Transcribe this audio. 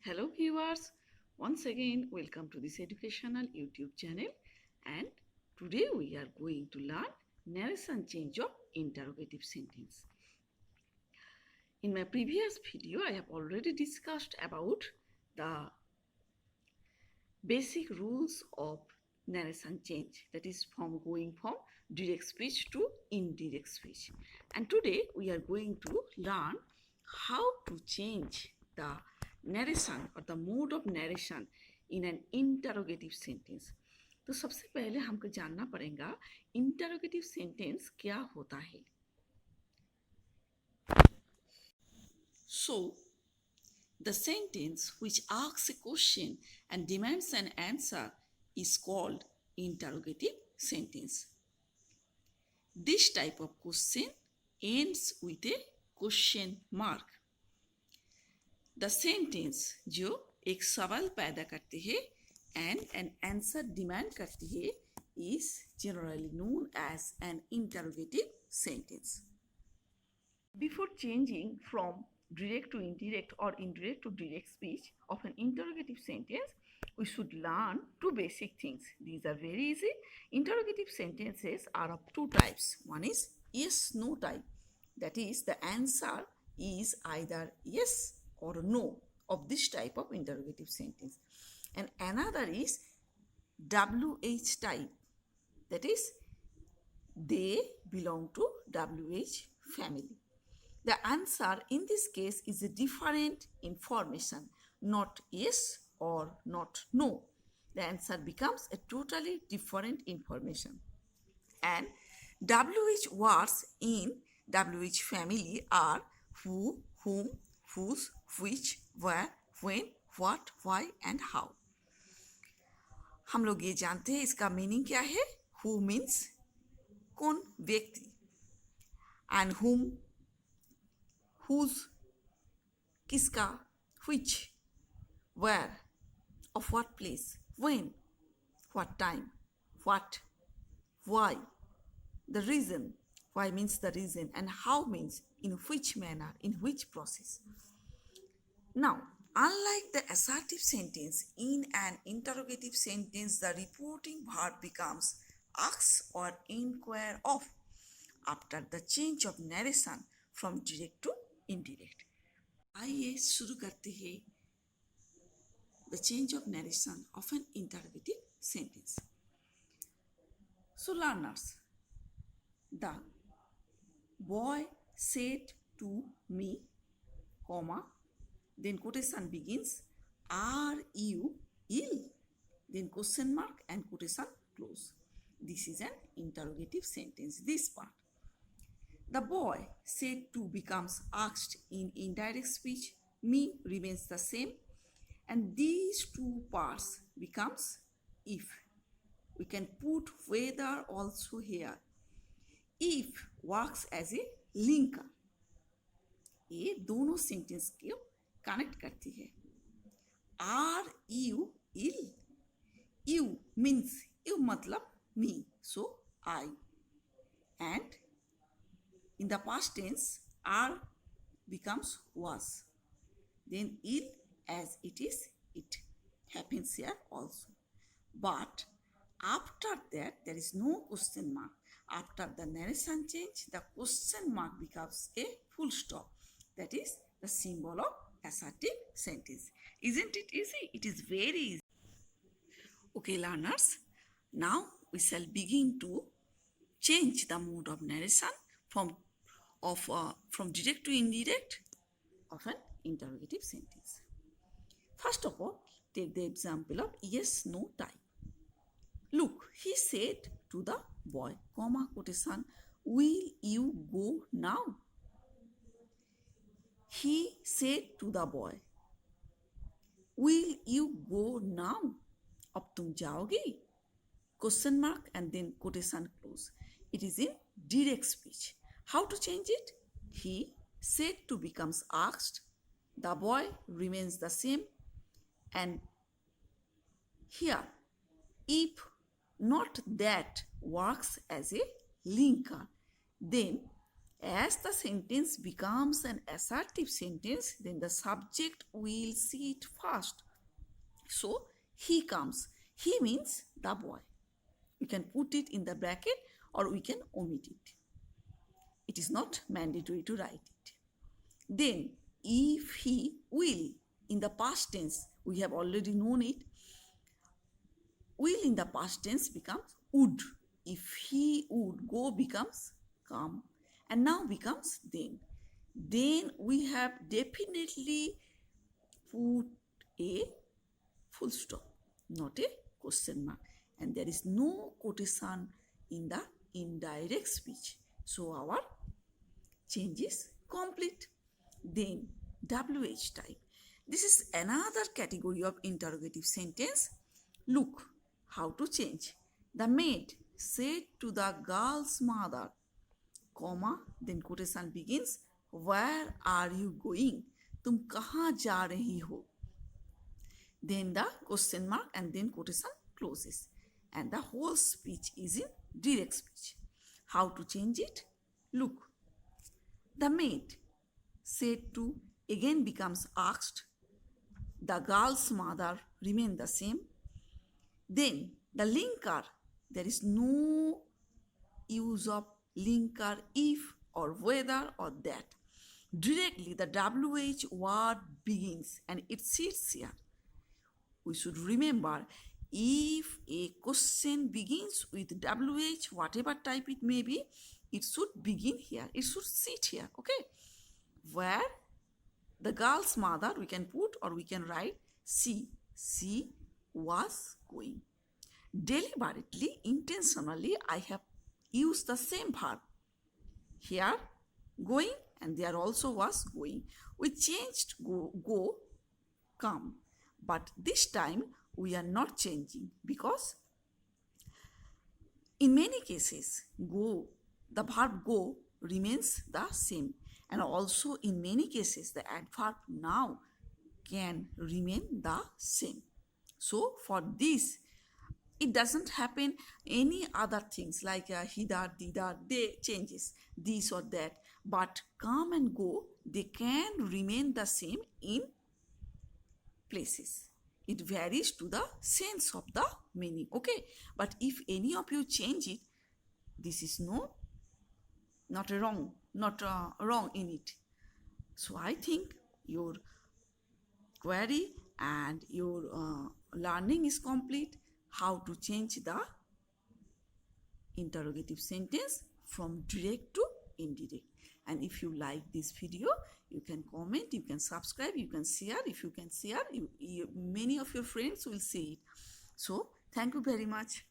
Hello viewers, once again welcome to this educational YouTube channel, and today we are going to learn narration change of interrogative sentence. In my previous video I have already discussed about the basic rules of narration change, that is from going from direct speech to indirect speech, and today we are going to learn how to change the narration or the mode of narration in an interrogative sentence. तो सबसे पहले हमको जानना पड़ेगा interrogative sentence क्या होता है. So the sentence which asks a question and demands an answer is called interrogative sentence. This type of question ends with a question mark. The sentence जो एक सवाल पैदा करती है and an answer demand करती है is generally known as an interrogative sentence. Before changing from direct to indirect or indirect to direct speech of an interrogative sentence, we should learn two basic things. These are very easy. Interrogative sentences are of two types. One is yes-no type. That is, the answer is either yes or no of this type of interrogative sentence. And another is WH type. That is, they belong to WH family. The answer in this case is a different information, not yes or not no. The answer becomes a totally different information. And WH words in WH family are who, whom, whose, which, where, when, what, why and how. हम लोग ये जानते हैं इसका meaning क्या है. Who means कौन व्यक्ति, and whom whose किसका, which, where, of what place, when, what time, what, why, the reason. Why means the reason, and how means in which manner, in which process. Now, unlike the assertive sentence, in an interrogative sentence the reporting verb becomes ask or inquire of after the change of narration from direct to indirect. आइए शुरू करते हैं the change of narration of an interrogative sentence. So learners, the boy said to me, comma, then quotation begins, are you ill? Then question mark and quotation close. This is an interrogative sentence, this part. The boy said to becomes asked in indirect speech, me remains the same, and these two parts becomes if. We can put whether also here. If works as a linker. ये दोनों sentence को connect करती है. Are you ill? You means you मतलब me, so I. And in the past tense, are becomes was. Then ill as it is, it happens here also. But after that, there is no question mark. After the narration change, the question mark becomes a full stop. That is the symbol of assertive sentence. Isn't it easy? It is very easy. Okay, learners, now we shall begin to change the mode of narration from direct to indirect of an interrogative sentence. First of all, take the example of yes-no type. Look, he said to the boy, comma, quotation, will you go now? He said to the boy, will you go now? अब तुम जाओगे? Question mark and then quotation close. It is in direct speech. How to change it? He said to becomes asked. The boy remains the same. And here, if not that works as a linker, then As the sentence becomes an assertive sentence, then the subject will see it first. So, he comes. He means the boy. We can put it in the bracket or we can omit it. It is not mandatory to write it. Then, if he will, in the past tense, we have already known it. Will in the past tense becomes would. If he would, go becomes come. And now becomes then. Then we have definitely put a full stop, not a question mark. And there is no quotation in the indirect speech. So our change is complete. Then WH type. This is another category of interrogative sentence. Look how to change. The maid said to the girl's mother, comma, then quotation begins, where are you going? तुम कहाँ जा रही हो? Then the question mark and then quotation closes. And the whole speech is in direct speech. How to change it? Look. The maid said to again becomes asked. The girl's mother remain the same. Then the linker, there is no use of linker if or whether or that. Directly the WH word begins and it sits here. We should remember, if a question begins with WH, whatever type it may be, it should begin here. It should sit here, okay? Where the girl's mother, we can put or we can write she was going. Deliberately, intentionally, I have used the same verb. Here, going, and there also was going. We changed go, come. But this time, we are not changing because in many cases, go, the verb go remains the same. And also in many cases, the adverb now can remain the same. So for this, it doesn't happen any other things like hither, thither, they changes, this or that. But come and go, they can remain the same in places. It varies to the sense of the meaning, okay? But if any of you change it, this is not wrong in it. So I think your query and your learning is complete. How to change the interrogative sentence from direct to indirect. And if you like this video, you can comment, you can subscribe, you can share. If you can share, many of your friends will see it. So thank you very much.